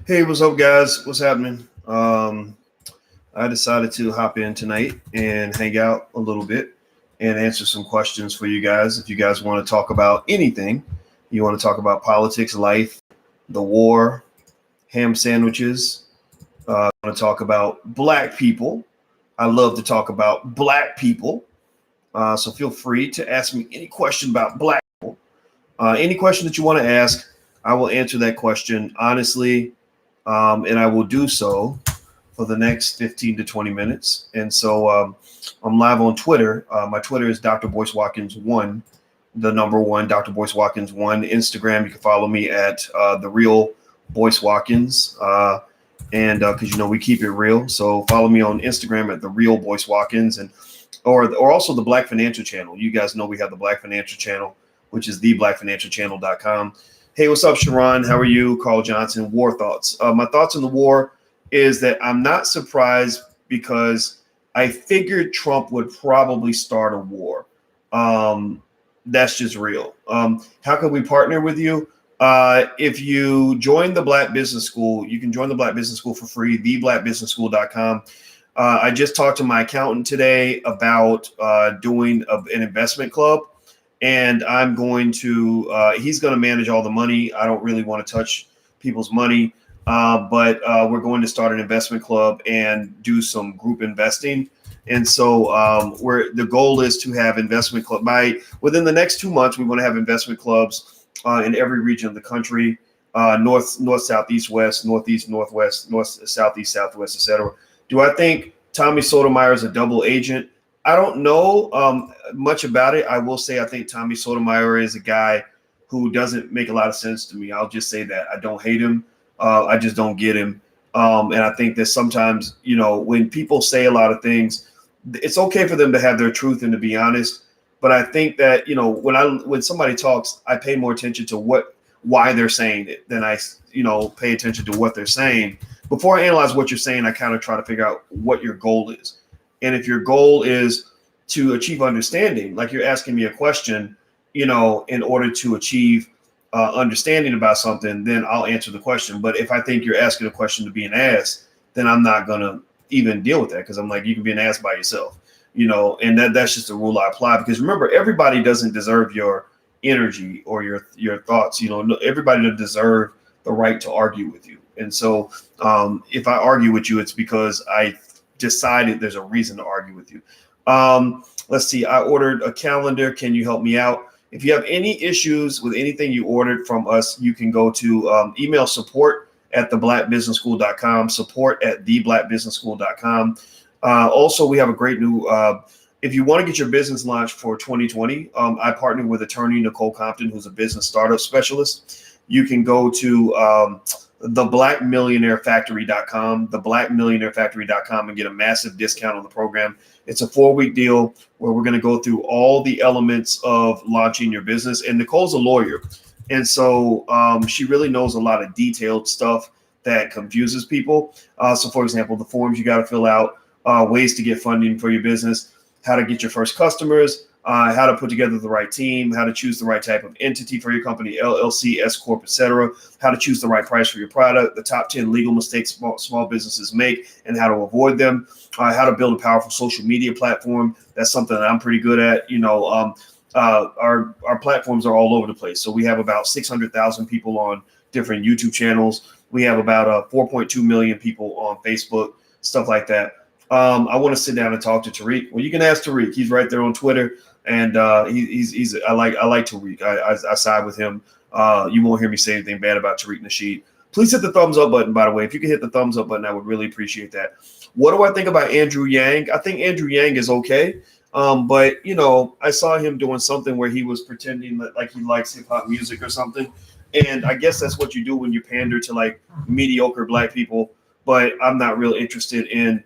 Hey, what's up, guys? What's happening? I decided to hop in tonight and hang out a little bit and answer some questions for you guys. If you guys want to talk about anything, you want to talk about politics, life, the war, ham sandwiches, want to talk about black people. I love to talk about black people. So feel free to ask me any question about black people. Any question that you want to ask, I will answer that question honestly, and I will do so for the next 15 to 20 minutes. And so I'm live on Twitter. My Twitter is Dr. Boyce Watkins 1, the number 1, Dr. Boyce Watkins 1. Instagram, you can follow me at the real Boyce Watkins. And because we keep it real. So follow me on Instagram at the real Boyce Watkins, and or also the Black Financial Channel. You guys know we have the Black Financial Channel, which is theblackfinancialchannel.com. Hey, what's up, Sharon? How are you? Carl Johnson, war thoughts. My thoughts on the war is that I'm not surprised because I figured Trump would probably start a war. That's just real. How can we partner with you? If you join the Black Business School, you can join the Black Business School for free, theblackbusinessschool.com. I just talked to my accountant today about doing an investment club. And I'm going to, he's going to manage all the money. I don't really want to touch people's money, but we're going to start an investment club and do some group investing. And so the goal is to have investment club within the next 2 months. We want to have investment clubs in every region of the country, north, south, east, west, northeast, northwest, north, southeast, southwest, etc. Do I think Tommy Sotomayor is a double agent? I don't know much about it. I will say I think Tommy Sotomayor is a guy who doesn't make a lot of sense to me. I'll just say that. I don't hate him. I just don't get him. And I think that sometimes, when people say a lot of things, it's okay for them to have their truth and to be honest. But I think that, when somebody talks, I pay more attention to why they're saying it than I, pay attention to what they're saying. Before I analyze what you're saying, I kind of try to figure out what your goal is. And if your goal is to achieve understanding, like you're asking me a question, in order to achieve understanding about something, then I'll answer the question. But if I think you're asking a question to be an ass, then I'm not going to even deal with that, because I'm like, you can be an ass by yourself, and that's just a rule I apply. Because remember, everybody doesn't deserve your energy or your thoughts. Everybody doesn't deserve the right to argue with you. And so if I argue with you, it's because I decided there's a reason to argue with you. Let's see. I ordered a calendar. Can you help me out? If you have any issues with anything you ordered from us, you can go to email support@theblackbusinessschool.com, support@theblackbusinessschool.com. Also, we have a great new, if you want to get your business launched for 2020, I partnered with attorney Nicole Compton, who's a business startup specialist. You can go to theblackmillionairefactory.com, theblackmillionairefactory.com, and get a massive discount on the program. It's a 4-week deal where we're going to go through all the elements of launching your business. And Nicole's a lawyer. And so she really knows a lot of detailed stuff that confuses people. So for example, the forms you got to fill out, ways to get funding for your business, how to get your first customers, how to put together the right team, how to choose the right type of entity for your company, LLC, S Corp, etc., how to choose the right price for your product, the top 10 legal mistakes small businesses make and how to avoid them, how to build a powerful social media platform. That's something that I'm pretty good at. Our platforms are all over the place. So we have about 600,000 people on different YouTube channels. We have about 4.2 million people on Facebook, stuff like that. I want to sit down and talk to Tariq. Well, you can ask Tariq. He's right there on Twitter. And I like Tariq. I side with him. You won't hear me say anything bad about Tariq Nasheed. Please hit the thumbs up button, by the way. If you can hit the thumbs up button, I would really appreciate that. What do I think about Andrew Yang? I think Andrew Yang is okay. But, I saw him doing something where he was pretending like he likes hip hop music or something. And I guess that's what you do when you pander to like mediocre black people. But I'm not real interested in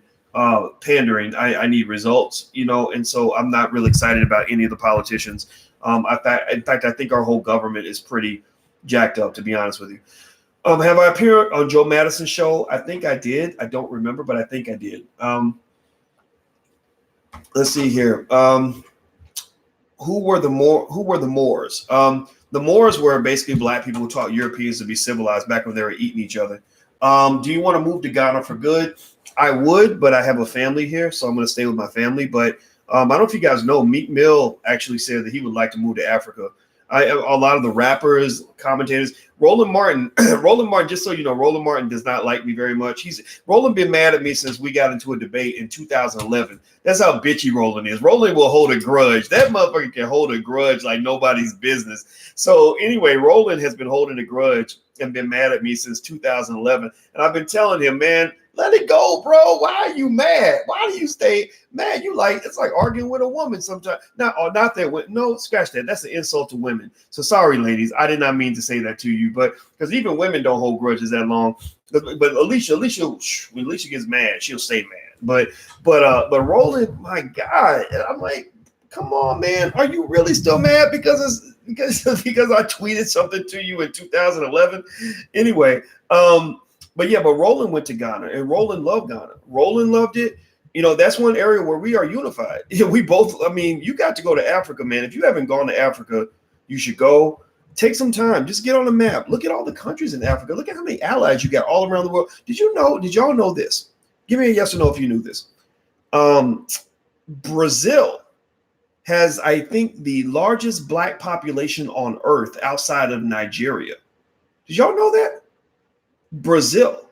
pandering. I need results, and so I'm not really excited about any of the politicians. In fact, I think our whole government is pretty jacked up, to be honest with you. Have I appeared on Joe Madison's show? I think I did. I don't remember, but I think I did. Let's see here. Who were the Moors? The Moors were basically black people who taught Europeans to be civilized back when they were eating each other. Do you want to move to Ghana for good? I would, but I have a family here, so I'm going to stay with my family. But I don't know if you guys know, Meek Mill actually said that he would like to move to Africa. A lot of the rappers, commentators, Roland Martin, Roland Martin, just so you know, Roland Martin does not like me very much. Roland been mad at me since we got into a debate in 2011. That's how bitchy Roland is. Roland will hold a grudge. That motherfucker can hold a grudge like nobody's business. So anyway, Roland has been holding a grudge and been mad at me since 2011. And I've been telling him, man, let it go, bro. Why are you mad? Why do you stay mad? It's like arguing with a woman sometimes. Not that. No, scratch that. That's an insult to women. So sorry, ladies. I did not mean to say that to you, but because even women don't hold grudges that long. But Alicia when Alicia gets mad, she'll stay mad. But Roland, my God, I'm like, come on, man. Are you really still mad because I tweeted something to you in 2011? Anyway, but Roland went to Ghana and Roland loved Ghana. Roland loved it. That's one area where we are unified. We both, you got to go to Africa, man. If you haven't gone to Africa, you should go. Take some time. Just get on the map. Look at all the countries in Africa. Look at how many allies you got all around the world. Did y'all know this? Give me a yes or no if you knew this. Brazil has, I think, the largest black population on earth outside of Nigeria. Did y'all know that? Brazil.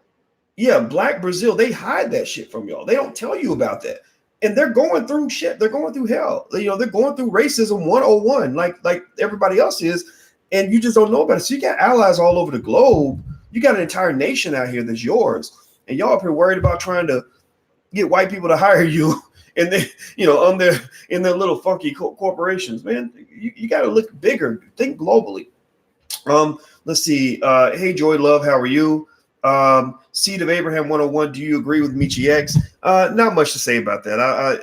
Yeah, black Brazil. They hide that shit from y'all. They don't tell you about that. And they're going through shit. They're going through hell. They're going through racism 101 like everybody else is. And you just don't know about it. So you got allies all over the globe. You got an entire nation out here that's yours. And y'all up here worried about trying to get white people to hire you. And then, in their little funky corporations, man, you got to look bigger. Think globally. Let's see. Hey, Joy Love, how are you? Seed of Abraham 101. Do you agree with Michi X? Not much to say about that.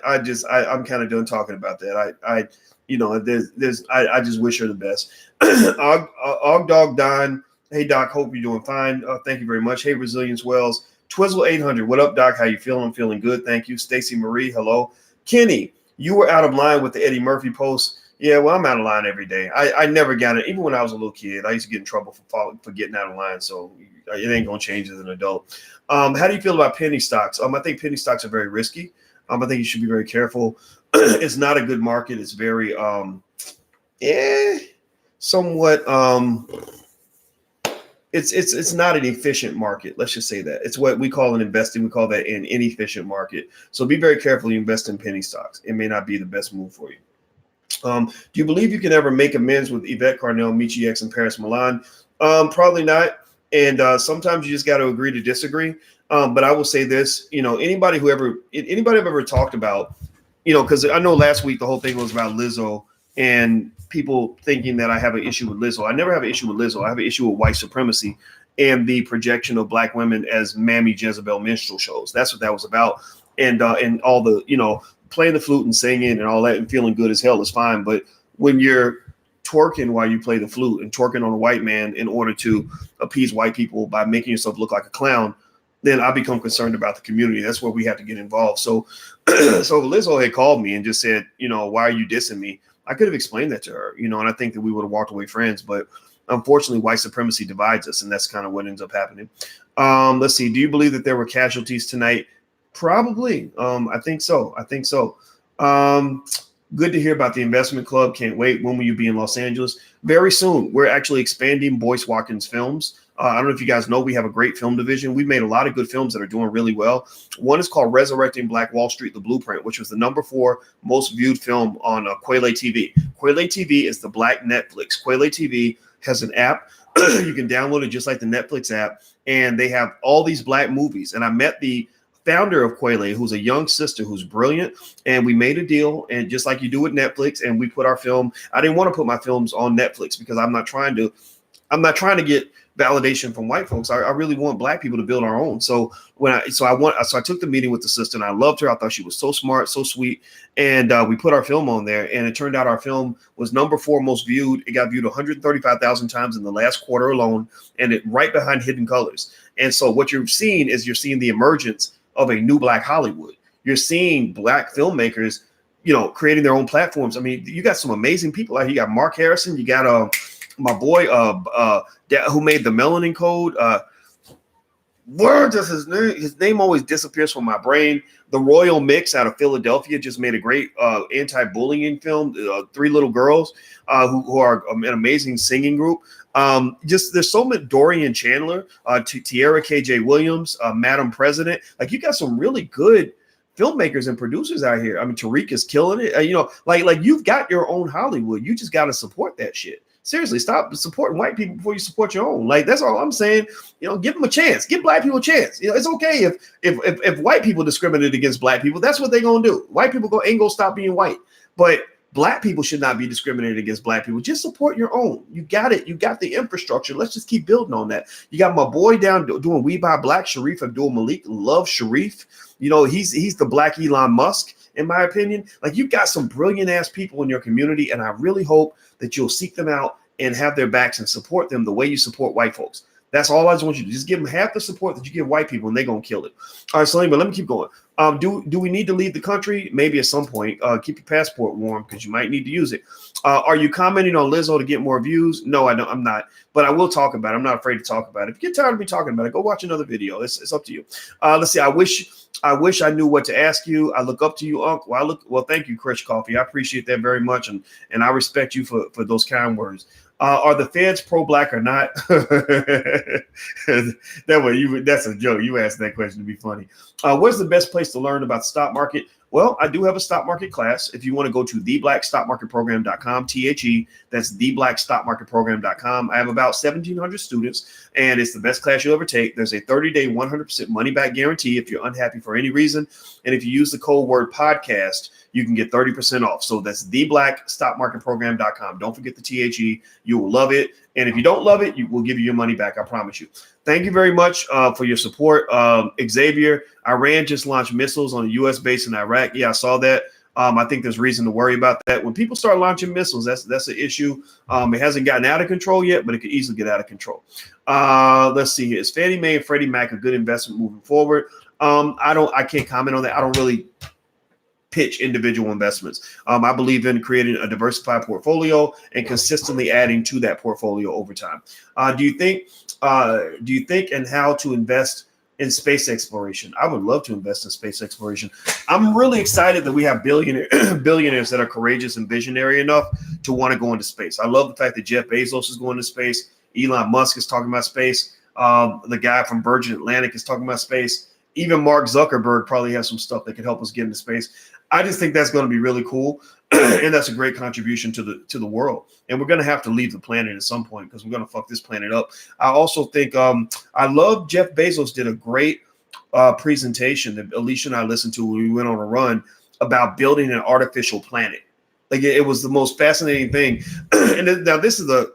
I'm kind of done talking about that. I just wish her the best. Og Dog Don. Hey, Doc. Hope you're doing fine. Thank you very much. Hey, Resilience Wells. Twizzle 800. What up, Doc? How you feeling? I'm feeling good. Thank you. Stacy Marie. Hello. Kenny, you were out of line with the Eddie Murphy post. Yeah, well, I'm out of line every day. I never got it. Even when I was a little kid, I used to get in trouble for getting out of line. So it ain't going to change as an adult. How do you feel about penny stocks? I think penny stocks are very risky. I think you should be very careful. It's not a good market. It's very, somewhat, it's not an efficient market. Let's just say that. It's what we call an investing. We call that an inefficient market. So be very careful. You invest in penny stocks. It may not be the best move for you. Do you believe you can ever make amends with Yvette Carnell, Michi X, and Paris Milan? Probably not. And sometimes you just got to agree to disagree. But I will say this, anybody I've ever talked about, because I know last week the whole thing was about Lizzo and people thinking that I have an issue with Lizzo. I never have an issue with Lizzo. I have an issue with white supremacy and the projection of black women as Mammy Jezebel minstrel shows. That's what that was about. And all the, playing the flute and singing and all that and feeling good as hell is fine. But when you're twerking while you play the flute and twerking on a white man in order to appease white people by making yourself look like a clown, then I become concerned about the community. That's where we have to get involved. So, so Lizzo had called me and just said, why are you dissing me? I could have explained that to her, and I think that we would have walked away friends, but unfortunately white supremacy divides us, and that's kind of what ends up happening. Let's see. Do you believe that there were casualties tonight? Probably. I think so. Good to hear about the investment club. Can't wait. When will you be in Los Angeles? Very soon. We're actually expanding Boyce Watkins Films. I don't know if you guys know, we have a great film division. We've made a lot of good films that are doing really well. One is called Resurrecting Black Wall Street, The Blueprint, which was the #4 most viewed film on Quayle TV. Quayle TV is the black Netflix. Quayle TV has an app. You can download it just like the Netflix app, and they have all these black movies. And I met the founder of Quayle, who's a young sister who's brilliant, and we made a deal, and just like you do with Netflix, and we put our film. I didn't want to put my films on Netflix because I'm not trying to get validation from white folks. I really want black people to build our own. So I took the meeting with the sister, and I loved her. I thought she was so smart, so sweet, and we put our film on there, and it turned out our film was #4 most viewed. It got viewed 135,000 times in the last quarter alone, and it right behind Hidden Colors. And so what you're seeing the emergence of a new black Hollywood. You're seeing black filmmakers, creating their own platforms. I mean, you got some amazing people out here. You got Mark Harrison. You got my boy who made the Melanin Code. Where does his name always disappears from my brain. The Royal Mix out of Philadelphia just made a great anti-bullying film. Three little girls who are an amazing singing group. Just there's so many. Dorian Chandler, Tierra KJ Williams, Madam President. Like you got some really good filmmakers and producers out here. I mean, Tariq is killing it. Like you've got your own Hollywood. You just got to support that shit. Seriously, stop supporting white people before you support your own. Like that's all I'm saying. Give them a chance. Give black people a chance. It's okay if white people discriminate against black people. That's what they're gonna do. White people ain't gonna stop being white. But black people should not be discriminated against black people. Just support your own. You got it. You got the infrastructure. Let's just keep building on that. You got my boy down doing We Buy Black, Sharif Abdul Malik. Love Sharif. He's the black Elon Musk, in my opinion. Like you've got some brilliant ass people in your community, and I really hope that you'll seek them out and have their backs and support them the way you support white folks. That's all I just want you to do. Just give them half the support that you give white people, and they're gonna kill it. All right, so anyway, let me keep going. Do we need to leave the country? Maybe at some point. Keep your passport warm because you might need to use it. Are you commenting on Lizzo to get more views? No, I don't. I'm not. But I will talk about it. I'm not afraid to talk about it. If you get tired of me talking about it, go watch another video. It's up to you. Let's see. I wish I knew what to ask you. I look up to you, Unc. Well, thank you, Chris Coffee. I appreciate that very much, and I respect you for those kind words. Are the feds pro-black or not? That's a joke. You asked that question to be funny. What's the best place to learn about the stock market? Well, I do have a stock market class. If you want to go to theblackstockmarketprogram.com, THE, that's theblackstockmarketprogram.com. I have about 1,700 students, and it's the best class you'll ever take. There's a 30-day, 100% money-back guarantee if you're unhappy for any reason. And if you use the code word podcast, you can get 30% off. So that's theblackstockmarketprogram.com. Don't forget the THE. You will love it. And if you don't love it, we'll give you your money back. I promise you. Thank you very much for your support. Xavier, Iran just launched missiles on a U.S. base in Iraq. Yeah, I saw that. I think there's reason to worry about that. When people start launching missiles, that's an issue. It hasn't gotten out of control yet, but it could easily get out of control. Let's see here. Is Fannie Mae and Freddie Mac a good investment moving forward? I can't comment on that. I don't really pitch individual investments. I believe in creating a diversified portfolio and consistently adding to that portfolio over time. Do you think and how to invest in space exploration? I would love to invest in space exploration. I'm really excited that we have billionaires that are courageous and visionary enough to want to go into space. I love the fact that Jeff Bezos is going to space. Elon Musk is talking about space. The guy from Virgin Atlantic is talking about space. Even Mark Zuckerberg probably has some stuff that could help us get into space. I just think that's going to be really cool. And that's a great contribution to the world. And we're going to have to leave the planet at some point because we're going to fuck this planet up. I also think I love Jeff Bezos did a great presentation that Alicia and I listened to when we went on a run about building an artificial planet. Like it was the most fascinating thing. And now this is a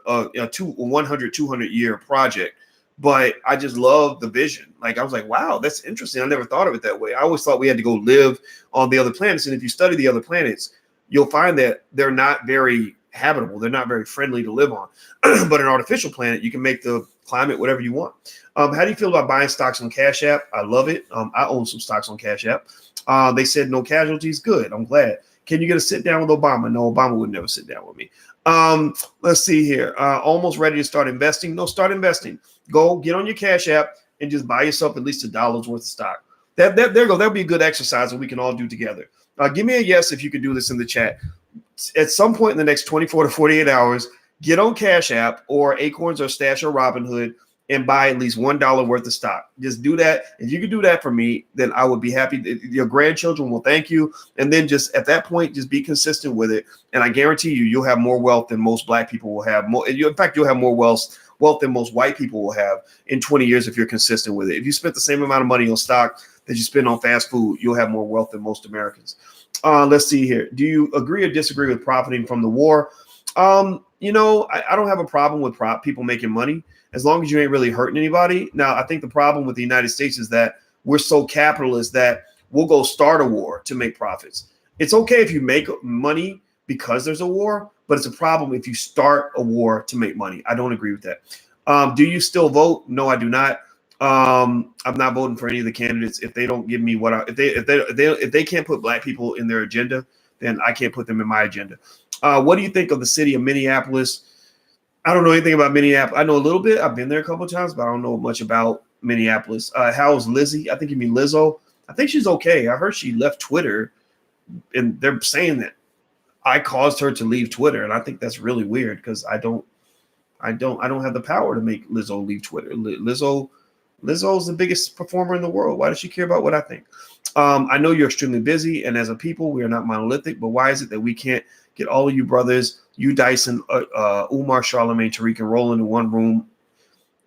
200 year project. But I just love the vision. Like I was like, wow, that's interesting. I never thought of it that way. I always thought we had to go live on the other planets. And if you study the other planets, you'll find that they're not very habitable. They're not very friendly to live on. But an artificial planet, you can make the climate whatever you want. How do you feel about buying stocks on Cash App? I love it. I own some stocks on Cash App. They said no casualties. Good. I'm glad. Can you get a sit down with Obama? No, Obama would never sit down with me. Let's see here. Almost ready to start investing. No, start investing. Go get on your Cash App and just buy yourself at least $1 worth of stock. There you go. That'll be a good exercise that we can all do together. Give me a yes if you could do this in the chat. At some point in the next 24 to 48 hours, get on Cash App or Acorns or Stash or Robinhood and buy at least $1 worth of stock. Just do that. If you could do that for me, then I would be happy. Your grandchildren will thank you. And then just at that point, just be consistent with it. And I guarantee you'll have more wealth than most black people will have. In fact, you'll have more wealth than most white people will have in 20 years if you're consistent with it. If you spent the same amount of money on stock that you spend on fast food, you'll have more wealth than most Americans. Let's see here. Do you agree or disagree with profiting from the war? I don't have a problem with people making money as long as you ain't really hurting anybody. Now, I think the problem with the United States is that we're so capitalist that we'll go start a war to make profits. It's okay if you make money because there's a war, but it's a problem if you start a war to make money. I don't agree with that. Do you still vote? No, I do not. I'm not voting for any of the candidates if they don't give me if they can't put black people in their agenda, then I can't put them in my agenda. What do you think of the city of Minneapolis? I don't know anything about Minneapolis. I know a little bit. I've been there a couple of times, but I don't know much about Minneapolis. How's Lizzie? I think you mean Lizzo. I think she's okay. I heard she left Twitter, and they're saying that I caused her to leave Twitter, and I think that's really weird because I don't have the power to make Lizzo leave Twitter. Lizzo's the biggest performer in the world. Why does she care about what I think? I know you're extremely busy, and as a people, we are not monolithic. But why is it that we can't get all of you brothers, you Dyson, Umar, Charlemagne, Tariq, and Roland in one room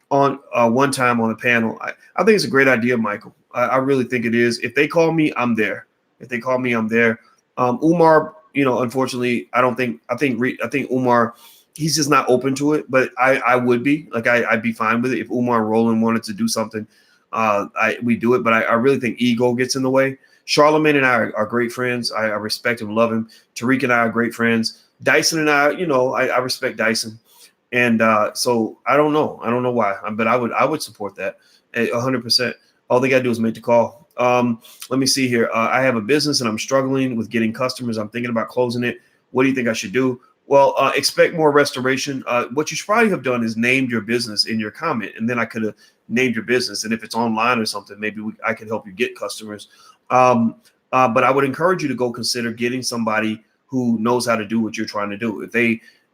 on one time on a panel? I think it's a great idea, Michael. I really think it is. If they call me, I'm there. If they call me, I'm there. Umar, unfortunately, I think Umar, he's just not open to it, but I would be like, I'd be fine with it. If Umar and Roland wanted to do something, we do it, but I really think ego gets in the way. Charlemagne and I are great friends. I respect him, love him. Tariq and I are great friends. Dyson and I respect Dyson. And so I don't know why, but I would support that 100%. All they got to do is make the call. Let me see here. I have a business and I'm struggling with getting customers. I'm thinking about closing it. What do you think I should do? Well, expect more restoration. What you should probably have done is named your business in your comment, and then I could have named your business. And if it's online or something, maybe I could help you get customers. But I would encourage you to go consider getting somebody who knows how to do what you're trying to do.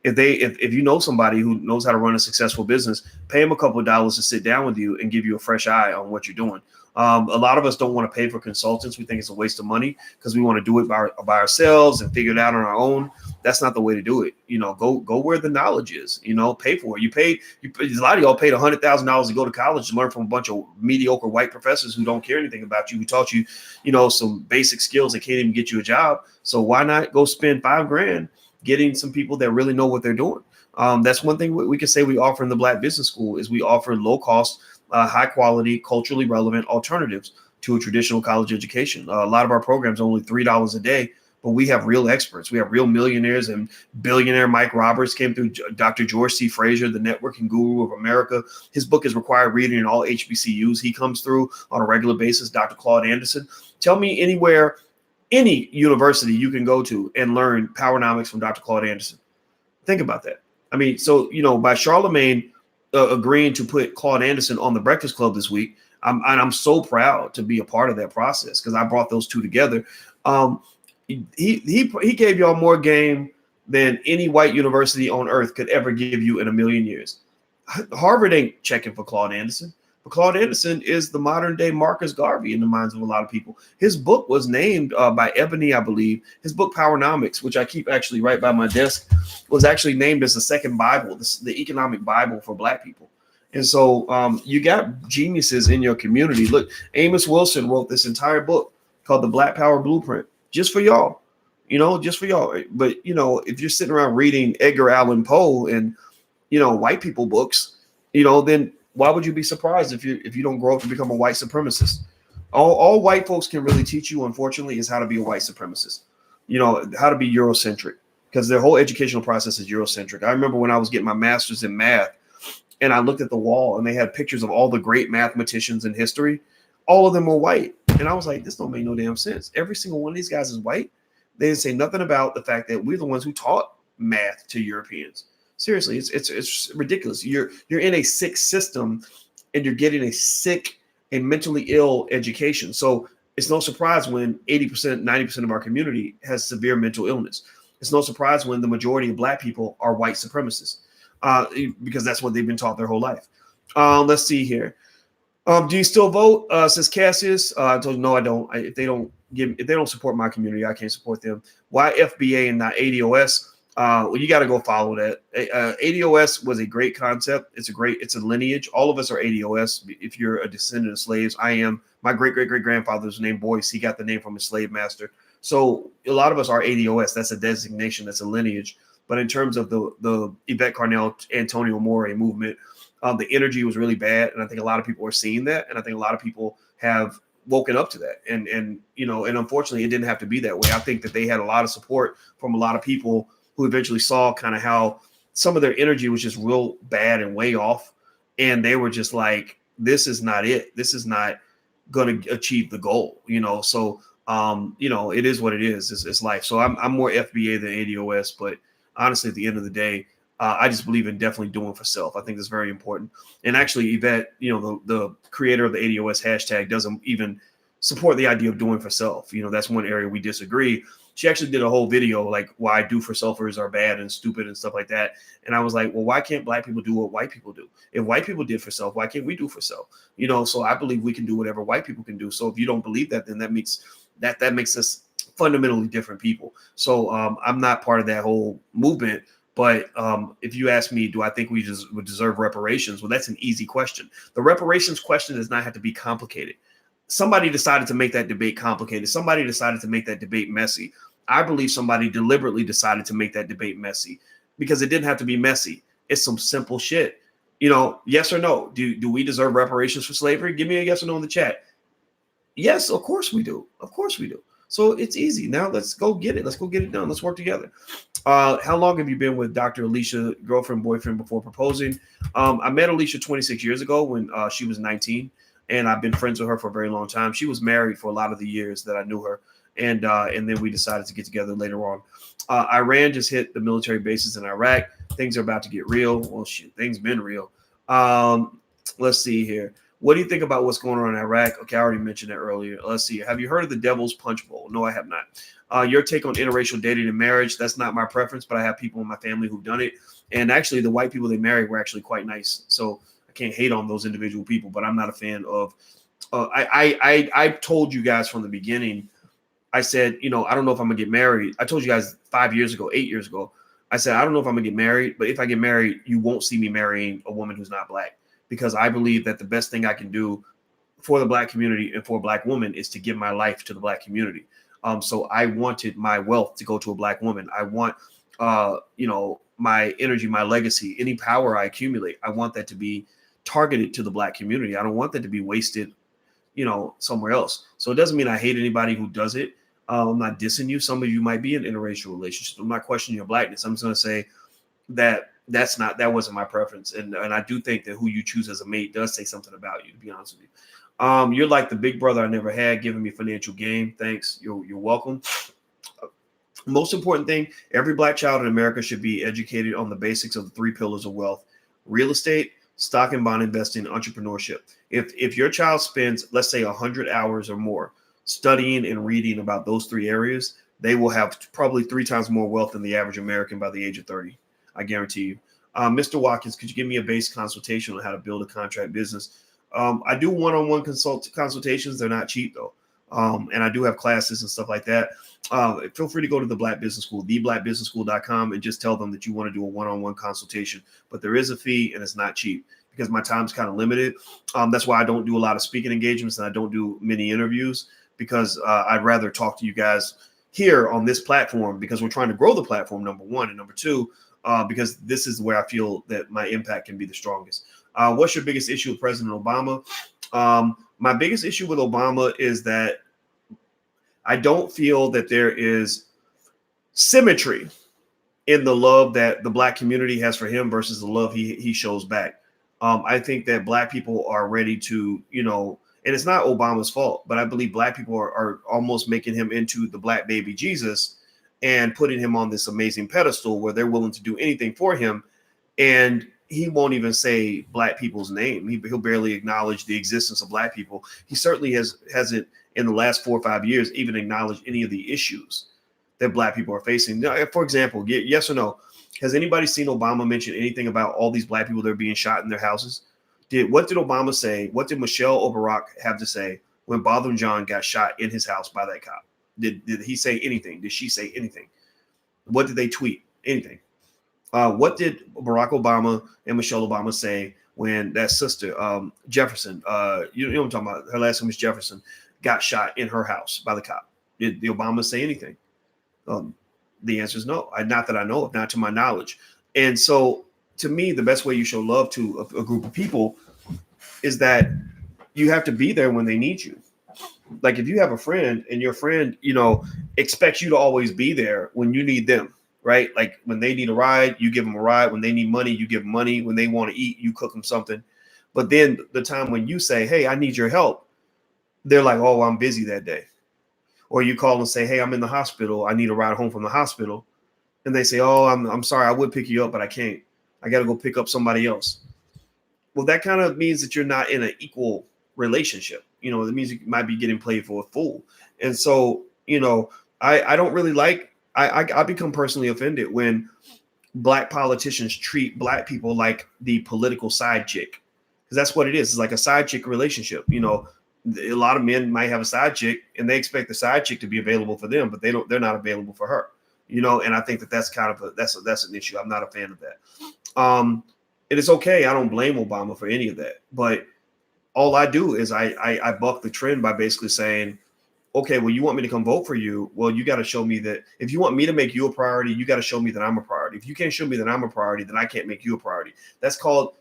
If you know somebody who knows how to run a successful business, pay them a couple of dollars to sit down with you and give you a fresh eye on what you're doing. A lot of us don't want to pay for consultants. We think it's a waste of money because we want to do it by ourselves and figure it out on our own. That's not the way to do it. Go where the knowledge is. Pay for it. A lot of y'all paid $100,000 to go to college to learn from a bunch of mediocre white professors who don't care anything about you, who taught you, some basic skills that can't even get you a job. So why not go spend $5,000 getting some people that really know what they're doing? That's one thing we can say we offer in the Black Business School is we offer low cost, high quality, culturally relevant alternatives to a traditional college education. A lot of our programs are only $3 a day, but we have real experts. We have real millionaires and billionaire. Mike Roberts came through. Dr. George C. Frazier, the networking guru of America. His book is required reading in all HBCUs. He comes through on a regular basis. Dr. Claude Anderson. Tell me anywhere, any university you can go to and learn Powernomics from Dr. Claude Anderson. Think about that. I mean, so, by Charlemagne agreeing to put Claude Anderson on the Breakfast Club this week, I'm so proud to be a part of that process because I brought those two together. He gave y'all more game than any white university on earth could ever give you in a million years. Harvard ain't checking for Claude Anderson. But Claude Anderson is the modern day Marcus Garvey in the minds of a lot of people. His book was named by Ebony, I believe. His book Powernomics, which I keep actually right by my desk, was actually named as the second Bible, the economic Bible for Black people. And so you got geniuses in your community. Look, Amos Wilson wrote this entire book called The Black Power Blueprint just for y'all, just for y'all. But, if you're sitting around reading Edgar Allan Poe and, white people books, then why would you be surprised if you don't grow up to become a white supremacist? All white folks can really teach you, unfortunately, is how to be a white supremacist, how to be Eurocentric, because their whole educational process is Eurocentric. I remember when I was getting my master's in math and I looked at the wall and they had pictures of all the great mathematicians in history. All of them were white. And I was like, this don't make no damn sense. Every single one of these guys is white. They didn't say nothing about the fact that we're the ones who taught math to Europeans. Seriously, it's ridiculous. You're in a sick system and you're getting a sick and mentally ill education. So it's no surprise when 80%, 90% of our community has severe mental illness. It's no surprise when the majority of Black people are white supremacists because that's what they've been taught their whole life. Let's see here. Do you still vote? Says Cassius. I told you, no, I don't. If they don't support my community, I can't support them. Why FBA and not ADOS? Well, you got to go follow that. ADOS was a great concept. It's a lineage. All of us are ADOS. If you're a descendant of slaves, I am. My great-great-great-grandfather was named Boyce. He got the name from his slave master. So a lot of us are ADOS. That's a designation. That's a lineage. But in terms of the Yvette Carnell, Antonio More movement, the energy was really bad. And I think a lot of people are seeing that. And I think a lot of people have woken up to that. And unfortunately, it didn't have to be that way. I think that they had a lot of support from a lot of people who eventually saw kind of how some of their energy was just real bad and way off. And they were just like, this is not it. This is not going to achieve the goal, So, it is what it is. It's life. So I'm more FBA than ADOS. But honestly, at the end of the day, I just believe in definitely doing for self. I think that's very important. And actually, Yvette, the creator of the ADOS hashtag doesn't even support the idea of doing for self. That's one area we disagree. She actually did a whole video like why do for selfers are bad and stupid and stuff like that. And I was like, well, why can't Black people do what white people do? If white people did for self, why can't we do for self? So I believe we can do whatever white people can do. So if you don't believe that, then that makes us fundamentally different people. So I'm not part of that whole movement. But if you ask me, do I think we just would deserve reparations? Well, that's an easy question. The reparations question does not have to be complicated. Somebody decided to make that debate complicated. Somebody decided to make that debate messy. I believe somebody deliberately decided to make that debate messy because it didn't have to be messy. It's some simple shit. Yes or no? Do we deserve reparations for slavery? Give me a yes or no in the chat. Yes, of course we do. Of course we do. So it's easy. Now let's go get it. Let's go get it done. Let's work together. How long have you been with Dr. Alicia, girlfriend, boyfriend, before proposing? I met Alicia 26 years ago when she was 19, and I've been friends with her for a very long time. She was married for a lot of the years that I knew her, and then we decided to get together later on. Iran just hit the military bases in Iraq. Things are about to get real. Well, shit, things been real. Let's see here. What do you think about what's going on in Iraq? Okay, I already mentioned that earlier. Let's see. Have you heard of the Devil's Punch Bowl? No, I have not. Your take on interracial dating and marriage? That's not my preference, but I have people in my family who've done it. And actually, the white people they married were actually quite nice. So I can't hate on those individual people, but I'm not a fan of. I told you guys from the beginning. I said, I don't know if I'm gonna get married. I told you guys 8 years ago. I said, I don't know if I'm gonna get married, but if I get married, you won't see me marrying a woman who's not Black. Because I believe that the best thing I can do for the Black community and for a Black woman is to give my life to the Black community. So I wanted my wealth to go to a Black woman. I want, my energy, my legacy, any power I accumulate, I want that to be targeted to the Black community. I don't want that to be wasted, somewhere else. So it doesn't mean I hate anybody who does it. I'm not dissing you. Some of you might be in interracial relationships. I'm not questioning your Blackness. I'm just going to say that that wasn't my preference. And I do think that who you choose as a mate does say something about you, to be honest with you. You're like the big brother I never had, giving me financial gain. Thanks. You're welcome. Most important thing, every Black child in America should be educated on the basics of the 3 pillars of wealth: real estate, stock and bond investing, entrepreneurship. If your child spends, let's say 100 hours or more studying and reading about those 3 areas, they will have probably 3 times more wealth than the average American by the age of 30. I guarantee you. Mr. Watkins, could you give me a base consultation on how to build a contract business? I do one-on-one consultations. They're not cheap though. And I do have classes and stuff like that. Feel free to go to the Black Business School, theblackbusinessschool.com, and just tell them that you want to do a one-on-one consultation. But there is a fee and it's not cheap because my time's kind of limited. That's why I don't do a lot of speaking engagements and I don't do many interviews because I'd rather talk to you guys here on this platform because we're trying to grow the platform, number one. And number two, because this is where I feel that my impact can be the strongest. What's your biggest issue with President Obama? My biggest issue with Obama is that I don't feel that there is symmetry in the love that the Black community has for him versus the love he shows back. I think that Black people are ready to, and it's not Obama's fault, but I believe Black people are almost making him into the Black baby Jesus and putting him on this amazing pedestal where they're willing to do anything for him. And he won't even say Black people's name. He'll barely acknowledge the existence of Black people. He certainly hasn't in the last 4 or 5 years even acknowledged any of the issues that Black people are facing. Now, for example, yes or no, has anybody seen Obama mention anything about all these Black people that are being shot in their houses? What did Obama say? What did Michelle Obama have to say when Botham Jean got shot in his house by that cop? Did he say anything? Did she say anything? What did they tweet? Anything? What did Barack Obama and Michelle Obama say when that sister, Jefferson, you know what I'm talking about, her last name is Jefferson, got shot in her house by the cop? Did the Obama say anything? The answer is no. Not that I know of, not to my knowledge. And so to me, the best way you show love to a group of people is that you have to be there when they need you. Like if you have a friend and your friend, expects you to always be there when you need them, right? Like when they need a ride, you give them a ride. When they need money, you give them money. When they want to eat, you cook them something. But then the time when you say, hey, I need your help, they're like, oh, I'm busy that day. Or you call and say, hey, I'm in the hospital. I need a ride home from the hospital. And they say, oh, I'm sorry. I would pick you up, but I can't. I got to go pick up somebody else. Well, that kind of means that you're not in an equal relationship. It means you might be getting played for a fool. And so, I don't really like, I become personally offended when Black politicians treat Black people like the political side chick, because that's what it is. It's like a side chick relationship. A lot of men might have a side chick and they expect the side chick to be available for them, but they're not available for her. And I think that's kind of that's an issue. I'm not a fan of that. And it's okay. I don't blame Obama for any of that. But all I do is I buck the trend by basically saying, okay, well, you want me to come vote for you? Well, you got to show me that if you want me to make you a priority, you got to show me that I'm a priority. If you can't show me that I'm a priority, then I can't make you a priority. That's called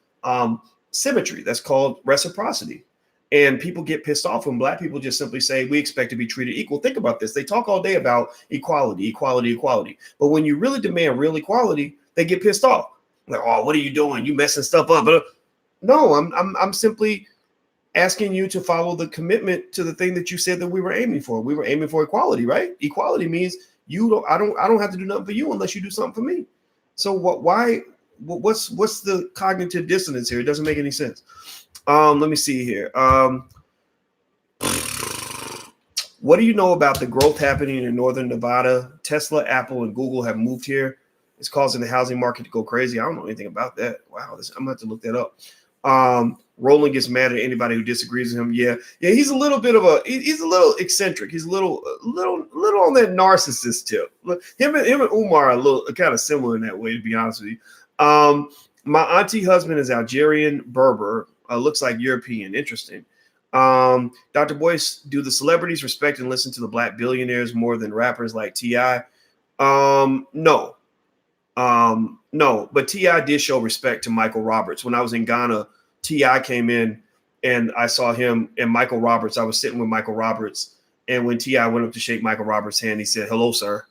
symmetry. That's called reciprocity. And people get pissed off when Black people just simply say, we expect to be treated equal. Think about this. They talk all day about equality, equality, equality. But when you really demand real equality, they get pissed off. Like, oh, what are you doing? You messing stuff up. No, I'm simply asking you to follow the commitment to the thing that you said that we were aiming for. We were aiming for equality, right? Equality means I don't have to do nothing for you unless you do something for me. So what's the cognitive dissonance here? It doesn't make any sense. Let me see here. What do you know about the growth happening in Northern Nevada? Tesla, Apple, and Google have moved here. It's causing the housing market to go crazy. I don't know anything about that. Wow, I'm gonna have to look that up. Roland gets mad at anybody who disagrees with him. Yeah, he's a little eccentric. He's a little on that narcissist tip. Him and Umar are a little kind of similar in that way, to be honest with you. My auntie husband is Algerian Berber. Looks like European. Interesting. Dr. Boyce, do the celebrities respect and listen to the Black billionaires more than rappers like T.I.? No. No, but T.I. did show respect to Michael Roberts. When I was in Ghana, T.I. came in and I saw him and Michael Roberts. I was sitting with Michael Roberts. And when T.I. went up to shake Michael Roberts' hand, he said, hello, sir.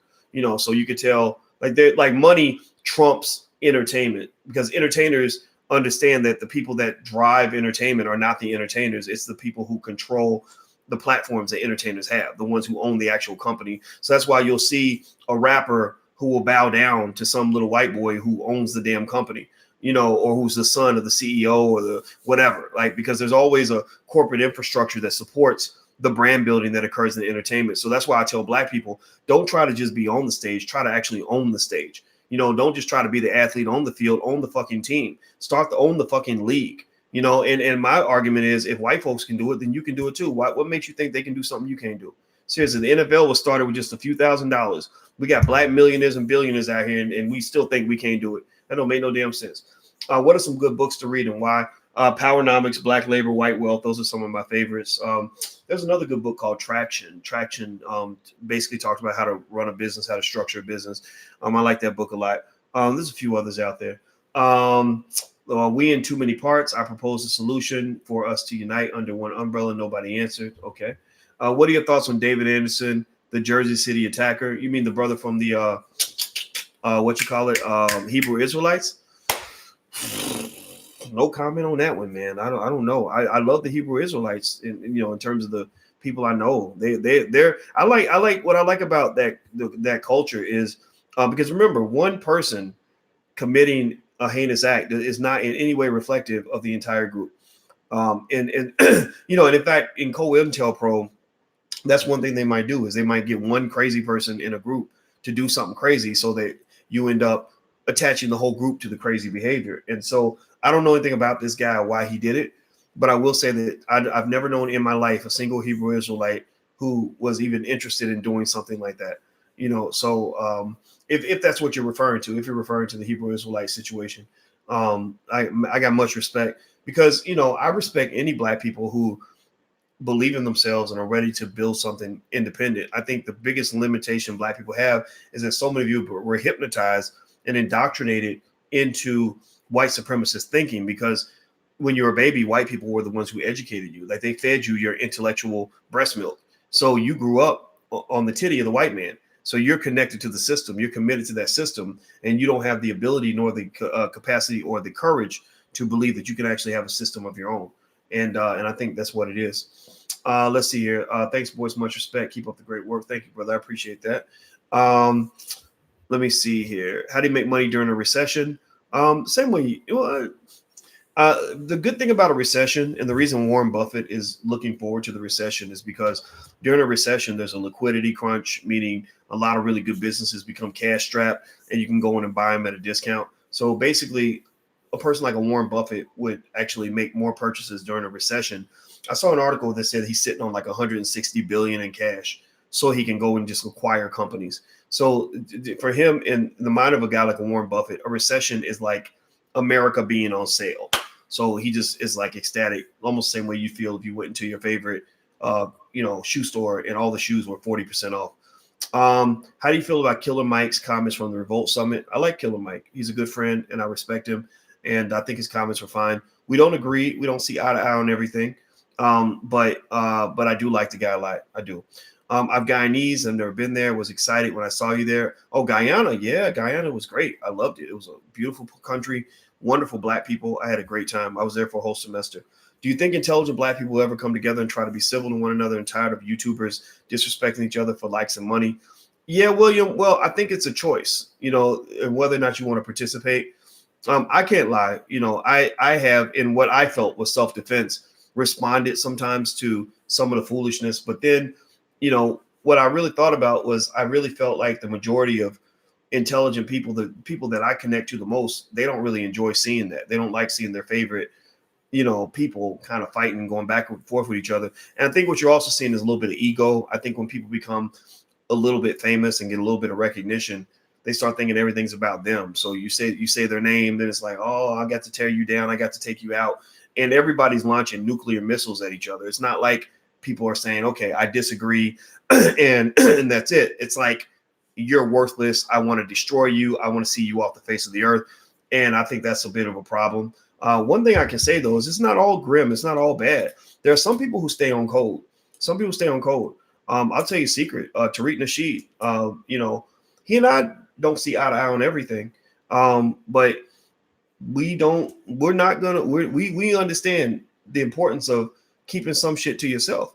So you could tell like money trumps entertainment, because entertainers understand that the people that drive entertainment are not the entertainers. It's the people who control the platforms that entertainers have, the ones who own the actual company. So that's why you'll see a rapper who will bow down to some little white boy who owns the damn company, or who's the son of the CEO or the whatever, because there's always a corporate infrastructure that supports the brand building that occurs in entertainment. So that's why I tell Black people, don't try to just be on the stage, try to actually own the stage. Don't just try to be the athlete on the field, own the fucking team, start to own the fucking league, and my argument is if white folks can do it, then you can do it too. What makes you think they can do something you can't do? Seriously, the NFL was started with just a few $1,000s. We got Black millionaires and billionaires out here, and we still think we can't do it. That don't make no damn sense. What are some good books to read and why? Powernomics, Black Labor, White Wealth. Those are some of my favorites. There's another good book called Traction. Traction basically talks about how to run a business, how to structure a business. I like that book a lot. There's a few others out there. We in Too Many Parts. I propose a solution for us to unite under one umbrella. Nobody answered. Okay. What are your thoughts on David Anderson, the Jersey City attacker? You mean the brother from the Hebrew Israelites? No comment on that one, man. I don't know. I love the Hebrew Israelites in terms of the people I know. I like what I like about that culture is because remember, one person committing a heinous act is not in any way reflective of the entire group. And in fact, in COINTELPRO, that's one thing they might do is they might get one crazy person in a group to do something crazy so that you end up attaching the whole group to the crazy behavior. And so I don't know anything about this guy or why he did it, but I will say that I've never known in my life a single Hebrew Israelite who was even interested in doing something like that. So if that's what you're referring to, if you're referring to the Hebrew Israelite situation, I got much respect because, I respect any Black people who believe in themselves and are ready to build something independent. I think the biggest limitation Black people have is that so many of you were hypnotized and indoctrinated into white supremacist thinking, because when you were a baby, white people were the ones who educated you. Like they fed you your intellectual breast milk. So you grew up on the titty of the white man. So you're connected to the system. You're committed to that system, and you don't have the ability nor the capacity or the courage to believe that you can actually have a system of your own. And I think that's what it is. Let's see here. Thanks, Boyce. Much respect. Keep up the great work. Thank you, brother. I appreciate that. Let me see here. How do you make money during a recession? Same way. The good thing about a recession, and the reason Warren Buffett is looking forward to the recession, is because during a recession, there's a liquidity crunch, meaning a lot of really good businesses become cash strapped, and you can go in and buy them at a discount. So basically, a person like a Warren Buffett would actually make more purchases during a recession. I saw an article that said he's sitting on like 160 billion in cash, so he can go and just acquire companies. So for him, in the mind of a guy like a Warren Buffett, a recession is like America being on sale. So he just is like ecstatic, almost the same way you feel if you went into your favorite, shoe store and all the shoes were 40% off. How do you feel about Killer Mike's comments from the Revolt Summit? I like Killer Mike. He's a good friend and I respect him. And I think his comments were fine. We don't agree. We don't see eye to eye on everything. But I do like the guy a lot. I do. I'm Guyanese. I've never been there. Was excited when I saw you there. Oh, Guyana. Yeah, Guyana was great. I loved it. It was a beautiful country. Wonderful Black people. I had a great time. I was there for a whole semester. Do you think intelligent Black people will ever come together and try to be civil to one another and tired of YouTubers disrespecting each other for likes and money? Yeah, William. Well, I think it's a choice, and whether or not you want to participate. I can't lie. I have, in what I felt was self-defense, responded sometimes to some of the foolishness. But then, what I really thought about was I really felt like the majority of intelligent people, the people that I connect to the most, they don't really enjoy seeing that. They don't like seeing their favorite, people kind of fighting, going back and forth with each other. And I think what you're also seeing is a little bit of ego. I think when people become a little bit famous and get a little bit of recognition, they start thinking everything's about them. So you say their name, then it's like, oh, I got to tear you down. I got to take you out. And everybody's launching nuclear missiles at each other. It's not like people are saying, okay, I disagree. and that's it. It's like, you're worthless. I want to destroy you. I want to see you off the face of the earth. And I think that's a bit of a problem. One thing I can say, though, is it's not all grim. It's not all bad. There are some people who stay on code. Some people stay on code. I'll tell you a secret. Tariq Nasheed, he and I don't see eye to eye on everything. But we understand the importance of keeping some shit to yourself.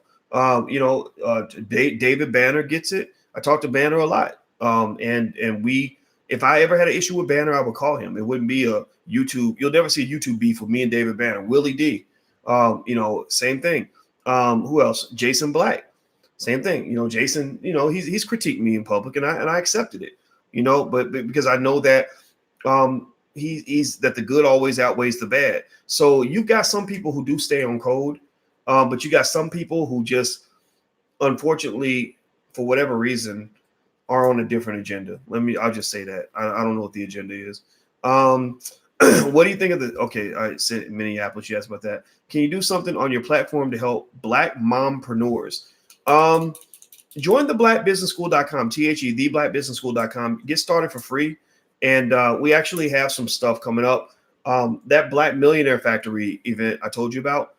David Banner gets it. I talk to Banner a lot. If I ever had an issue with Banner, I would call him. It wouldn't be a YouTube. You'll never see a YouTube beef with me and David Banner. Willie D, same thing. Who else? Jason Black, same thing. Jason, he's critiqued me in public, and I accepted it. But because I know that he's that the good always outweighs the bad. So you've got some people who do stay on code, but you got some people who just, unfortunately, for whatever reason, are on a different agenda. I'll just say that. I don't know what the agenda is. What do you think of okay, I said Minneapolis, you asked about that. Can you do something on your platform to help Black mompreneurs? Join the blackbusinessschool.com, theblackbusinessschool.com. Get started for free. And we actually have some stuff coming up. That Black Millionaire Factory event I told you about,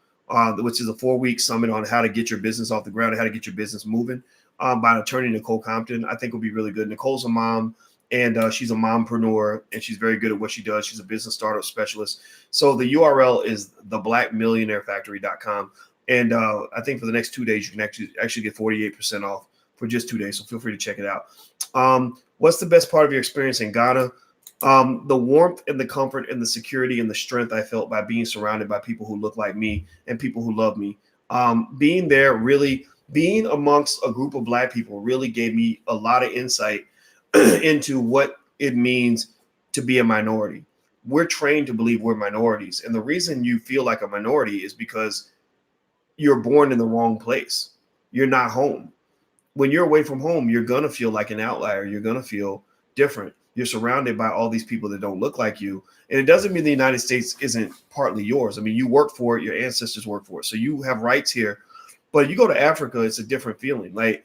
which is a 4-week summit on how to get your business off the ground and how to get your business moving, by an attorney, Nicole Compton, I think will be really good. Nicole's a mom, and she's a mompreneur, and she's very good at what she does. She's a business startup specialist. So the URL is theblackmillionairefactory.com. And I think for the next 2 days, you can actually get 48% off for just 2 days. So feel free to check it out. What's the best part of your experience in Ghana? The warmth and the comfort and the security and the strength I felt by being surrounded by people who look like me and people who love me. Being there, really being amongst a group of Black people, really gave me a lot of insight into what it means to be a minority. We're trained to believe we're minorities. And the reason you feel like a minority is because you're born in the wrong place. You're not home. When you're away from home, you're going to feel like an outlier. You're going to feel different. You're surrounded by all these people that don't look like you. And it doesn't mean the United States isn't partly yours. I mean, you work for it. Your ancestors work for it. So you have rights here. But you go to Africa, it's a different feeling. Like,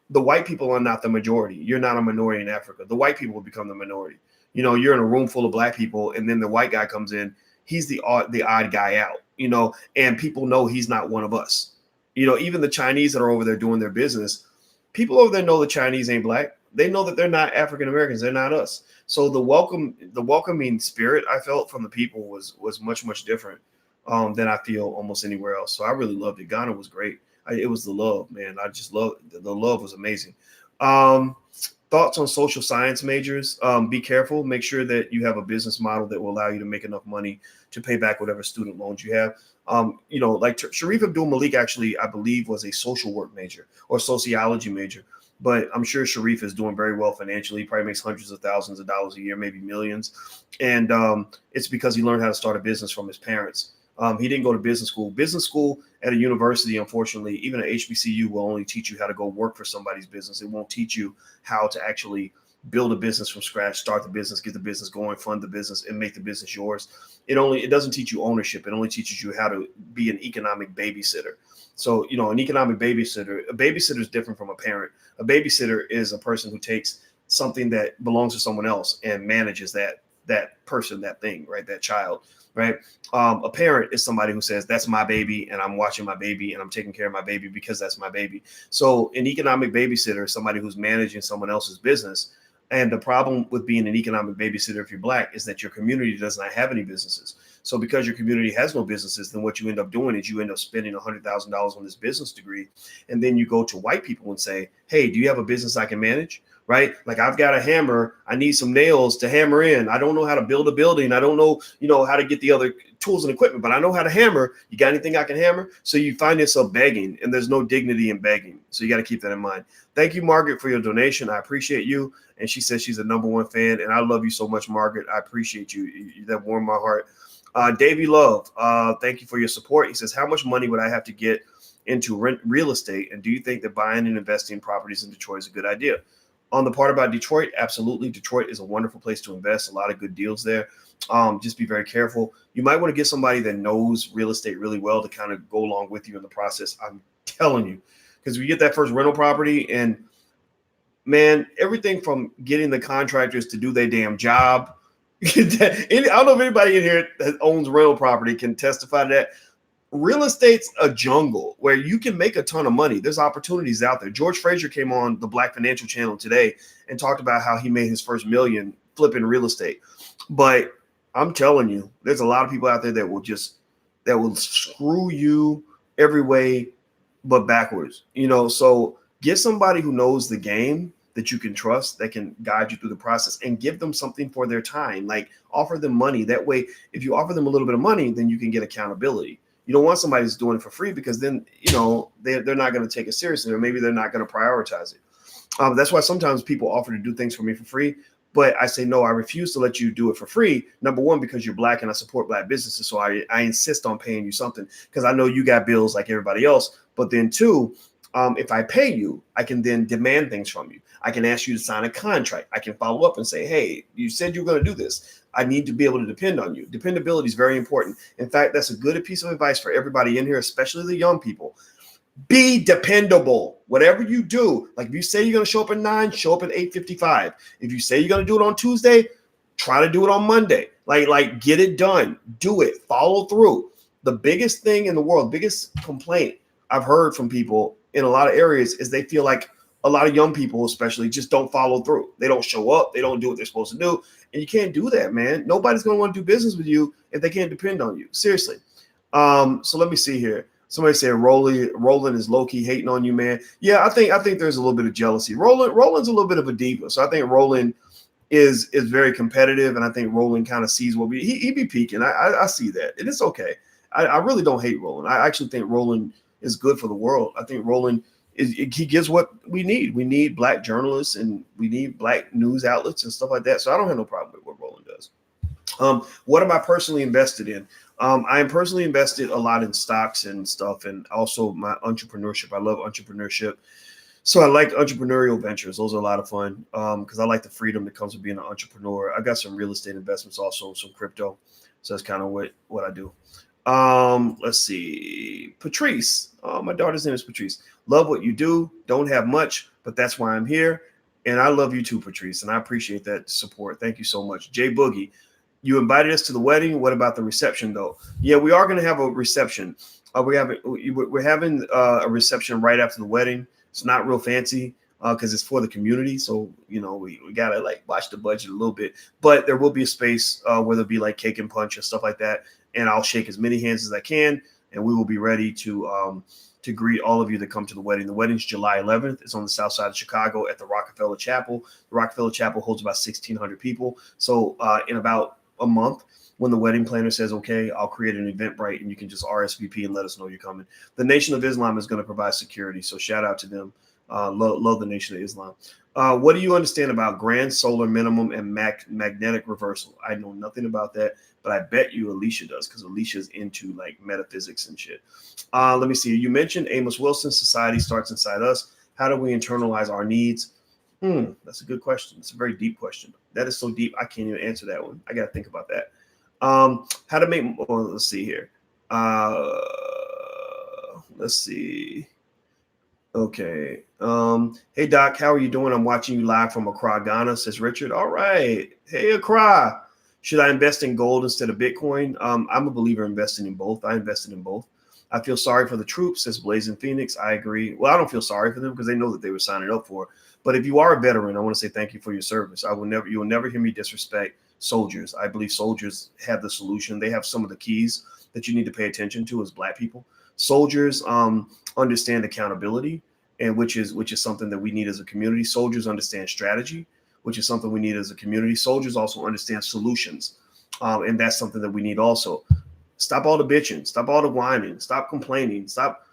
the white people are not the majority. You're not a minority in Africa. The white people will become the minority. You're in a room full of Black people, and then the white guy comes in. He's the odd guy out, and people know he's not one of us. Even the Chinese that are over there doing their business, people over there know the Chinese ain't Black. They know that they're not African Americans. They're not us. So the welcoming spirit I felt from the people was much, much different than I feel almost anywhere else. So I really loved it. Ghana was great. It was the love, man. I just loved the love was amazing. Thoughts on social science majors. Be careful. Make sure that you have a business model that will allow you to make enough money to pay back whatever student loans you have. Like Sharif Abdul Malik actually, I believe, was a social work major or sociology major. But I'm sure Sharif is doing very well financially. He probably makes hundreds of thousands of dollars a year, maybe millions. And it's because he learned how to start a business from his parents. He didn't go to business school. Business school at a university, unfortunately, even at HBCU, will only teach you how to go work for somebody's business. It won't teach you how to actually build a business from scratch, start the business, get the business going, fund the business, and make the business yours. It doesn't teach you ownership. It only teaches you how to be an economic babysitter. So, an economic babysitter, a babysitter is different from a parent. A babysitter is a person who takes something that belongs to someone else and manages that person, that thing, right? That child, right? A parent is somebody who says, that's my baby and I'm watching my baby and I'm taking care of my baby because that's my baby. So an economic babysitter is somebody who's managing someone else's business. And the problem with being an economic babysitter, if you're Black, is that your community does not have any businesses. So because your community has no businesses, then what you end up doing is you end up spending $100,000 on this business degree. And then you go to white people and say, hey, do you have a business I can manage? Right? Like, I've got a hammer. I need some nails to hammer in. I don't know how to build a building. I don't know, how to get the other tools and equipment, but I know how to hammer. You got anything I can hammer? So you find yourself begging, and there's no dignity in begging. So you got to keep that in mind. Thank you, Margaret, for your donation. I appreciate you. And she says she's a #1 fan, and I love you so much, Margaret. I appreciate you. That warmed my heart. Davey Love, thank you for your support. He says, how much money would I have to get into real estate? And do you think that buying and investing in properties in Detroit is a good idea? On the part about Detroit, absolutely. Detroit is a wonderful place to invest. A lot of good deals there. Just be very careful. You might want to get somebody that knows real estate really well to kind of go along with you in the process. I'm telling you, because we get that first rental property, and man, everything from getting the contractors to do their damn job. I don't know if anybody in here that owns rental property can testify to that. Real estate's a jungle where you can make a ton of money. There's opportunities out there. George Fraser came on the Black Financial Channel today and talked about how he made his first $1 million flipping real estate. But I'm telling you, there's a lot of people out there that will screw you every way but backwards. So get somebody who knows the game that you can trust, that can guide you through the process, and give them something for their time. Like, offer them money. That way, if you offer them a little bit of money, then you can get accountability. You don't want somebody who's doing it for free, because then, they're not going to take it seriously, or maybe they're not going to prioritize it. That's why sometimes people offer to do things for me for free, but I say, no, I refuse to let you do it for free. #1, because you're Black and I support Black businesses. So I insist on paying you something, because I know you got bills like everybody else. But then 2, if I pay you, I can then demand things from you. I can ask you to sign a contract. I can follow up and say, hey, you said you were going to do this. I need to be able to depend on you. Dependability is very important. In fact, that's a good piece of advice for everybody in here, especially the young people. Be dependable. Whatever you do, like if you say you're going to show up at 9, show up at 8:55. If you say you're going to do it on Tuesday, try to do it on Monday. Like get it done. Do it. Follow through. The biggest thing in the world, biggest complaint I've heard from people in a lot of areas is they feel like a lot of young people especially just don't follow through. They don't show up. They don't do what they're supposed to do. And you can't do that, man. Nobody's going to want to do business with you if they can't depend on you. Seriously. So let me see here. Somebody said Roland is low-key hating on you, man. Yeah, I think there's a little bit of jealousy. Roland's a little bit of a diva. So I think Roland is very competitive, and I think Roland kind of sees what he be peaking. I see that. And it's okay. I really don't hate Roland. I actually think Roland is good for the world. I think Roland he gives what we need. We need Black journalists, and we need Black news outlets and stuff like that. So I don't have no problem with what Roland does. What am I personally invested in? I am personally invested a lot in stocks and stuff, and also my entrepreneurship. I love entrepreneurship. So I like entrepreneurial ventures. Those are a lot of fun because I like the freedom that comes with being an entrepreneur. I got some real estate investments, also some crypto. So that's kind of what I do. Let's see. Patrice. My daughter's name is Patrice. Love what you do. Don't have much, but that's why I'm here. And I love you too, Patrice. And I appreciate that support. Thank you so much. Jay Boogie. You invited us to the wedding. What about the reception, though? Yeah, we are going to have a reception. We're having a reception right after the wedding. It's not real fancy because it's for the community. So, we got to watch the budget a little bit. But there will be a space where there'll be like cake and punch and stuff like that. And I'll shake as many hands as I can. And we will be ready to to greet all of you that come to the wedding. The wedding's July 11th. It's on the south side of Chicago at the Rockefeller Chapel. The Rockefeller Chapel holds about 1,600 people. So in about a month, when the wedding planner says, okay, I'll create an Eventbrite and you can just RSVP and let us know you're coming. The Nation of Islam is going to provide security. So shout out to them. Love the Nation of Islam. What do you understand about grand solar minimum and magnetic reversal? I know nothing about that, but I bet you Alicia does, because Alicia's into like metaphysics and shit. Let me see. You mentioned Amos Wilson, society starts inside us. How do we internalize our needs? That's a good question. It's a very deep question. That is so deep, I can't even answer that one. I got to think about that. How to make, let's see here. Let's see. Okay. Hey, Doc, how are you doing? I'm watching you live from Accra, Ghana, says Richard. All right. Hey, Accra. Should I invest in gold instead of Bitcoin? I'm a believer in investing in both. I invested in both. I feel sorry for the troops, says Blazing Phoenix. I agree. Well, I don't feel sorry for them because they know that they were signing up for it. But if you are a veteran, I want to say thank you for your service. You will never hear me disrespect soldiers. I believe soldiers have the solution. They have some of the keys that you need to pay attention to as Black people. Soldiers understand accountability, and which is something that we need as a community. Soldiers understand strategy, which is something we need as a community. Soldiers also understand solutions, and that's something that we need also. Stop all the bitching, stop all the whining, stop complaining, stop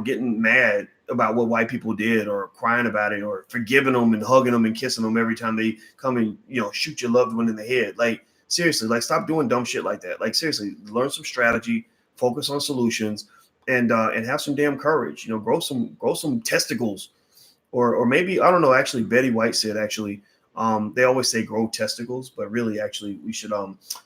getting mad about what white people did, or crying about it, or forgiving them and hugging them and kissing them every time they come and shoot your loved one in the head. Like, seriously, like, stop doing dumb shit like that. Like, seriously, learn some strategy, focus on solutions, and have some damn courage. Grow some testicles, or maybe, I don't know. Actually, Betty White said, they always say grow testicles, but really, actually, we should.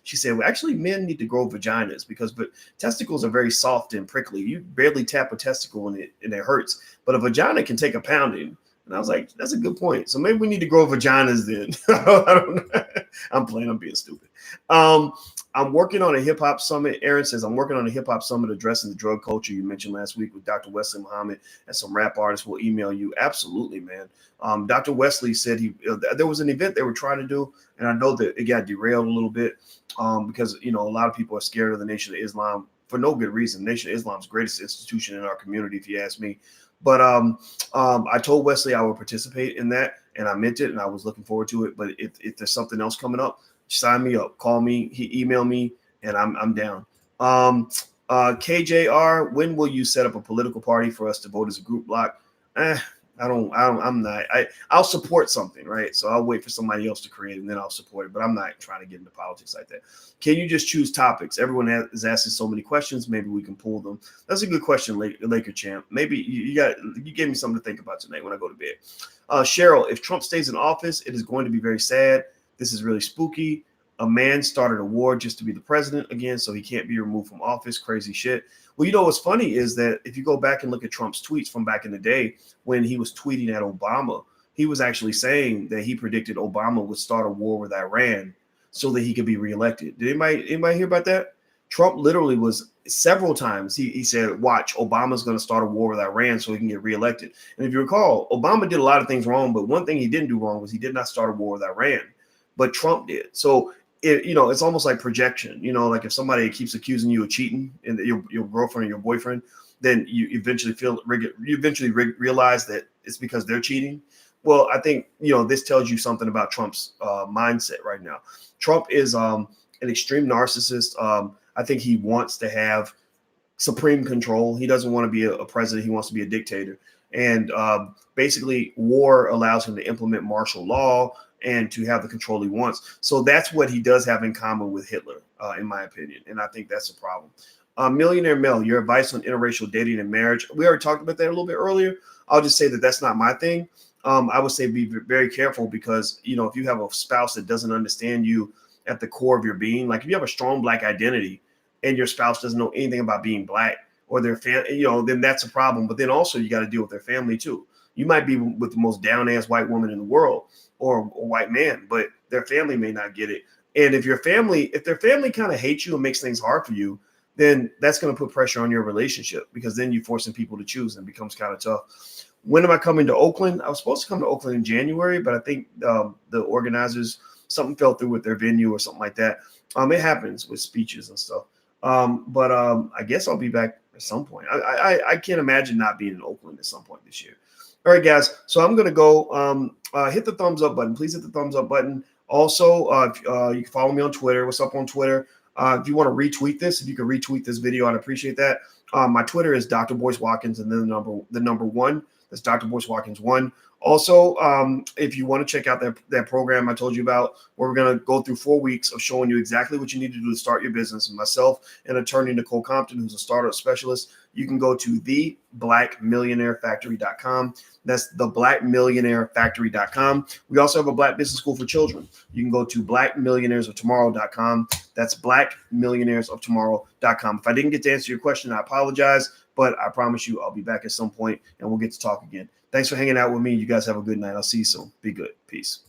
She said, well, actually, men need to grow vaginas, but testicles are very soft and prickly. You barely tap a testicle and it hurts, but a vagina can take a pounding. And I was like, that's a good point. So maybe we need to grow vaginas then. I don't know. I'm playing. I'm being stupid. I'm working on a hip hop summit. Aaron says, I'm working on a hip hop summit addressing the drug culture you mentioned last week with Dr. Wesley Muhammad, and some rap artists will email you. Absolutely, man. Dr. Wesley said there was an event they were trying to do, and I know that it got derailed a little bit because a lot of people are scared of the Nation of Islam for no good reason. Nation of Islam's greatest institution in our community, if you ask me. But I told Wesley I would participate in that, and I meant it, and I was looking forward to it. But if there's something else coming up, sign me up, call me, email me, and I'm down. KJR, when will you set up a political party for us to vote as a group block? I'll support something, right? So I'll wait for somebody else to create it, and then I'll support it. But I'm not trying to get into politics like that. Can you just choose topics? Everyone is asking so many questions. Maybe we can pull them. That's a good question, Laker champ. Maybe you gave me something to think about tonight when I go to bed. Cheryl, if Trump stays in office, it is going to be very sad. This is really spooky. A man started a war just to be the president again, so he can't be removed from office. Crazy shit. Well, what's funny is that if you go back and look at Trump's tweets from back in the day when he was tweeting at Obama, he was actually saying that he predicted Obama would start a war with Iran so that he could be reelected. Did anybody hear about that? Trump literally was several times. He said, watch, Obama's going to start a war with Iran so he can get reelected. And if you recall, Obama did a lot of things wrong, but one thing he didn't do wrong was he did not start a war with Iran, but Trump did. So it's almost like projection, like if somebody keeps accusing you of cheating and your girlfriend or your boyfriend, then you eventually realize that it's because they're cheating. Well, I think, this tells you something about Trump's mindset right now. Trump is an extreme narcissist. I think he wants to have supreme control. He doesn't want to be a president. He wants to be a dictator. And basically, war allows him to implement martial law and to have the control he wants. So that's what he does have in common with Hitler, in my opinion. And I think that's a problem. Millionaire Mel, your advice on interracial dating and marriage. We already talked about that a little bit earlier. I'll just say that that's not my thing. I would say be very careful because, if you have a spouse that doesn't understand you at the core of your being, like if you have a strong Black identity and your spouse doesn't know anything about being Black or their family, then that's a problem. But then also you got to deal with their family too. You might be with the most down-ass white woman in the world or a white man, but their family may not get it. And if their family kind of hates you and makes things hard for you, then that's going to put pressure on your relationship because then you're forcing people to choose and it becomes kind of tough. When am I coming to Oakland? I was supposed to come to Oakland in January, but I think the organizers, something fell through with their venue or something like that. It happens with speeches and stuff. But I guess I'll be back at some point. I can't imagine not being in Oakland at some point this year. All right, guys. So I'm going to go hit the thumbs up button. Please hit the thumbs up button. Also, you can follow me on Twitter. What's up on Twitter? If you want to retweet this, if you can retweet this video, I'd appreciate that. My Twitter is Dr. Boyce Watkins and then the number 1. That's Dr. Boyce Watkins 1. Also, if you want to check out that program I told you about, where we're going to go through 4 weeks of showing you exactly what you need to do to start your business, and myself and attorney Nicole Compton, who's a startup specialist, you can go to theblackmillionairefactory.com. That's theblackmillionairefactory.com. We also have a Black Business School for Children. You can go to blackmillionairesoftomorrow.com. That's blackmillionairesoftomorrow.com. If I didn't get to answer your question, I apologize, but I promise you I'll be back at some point and we'll get to talk again. Thanks for hanging out with me. You guys have a good night. I'll see you soon. Be good. Peace.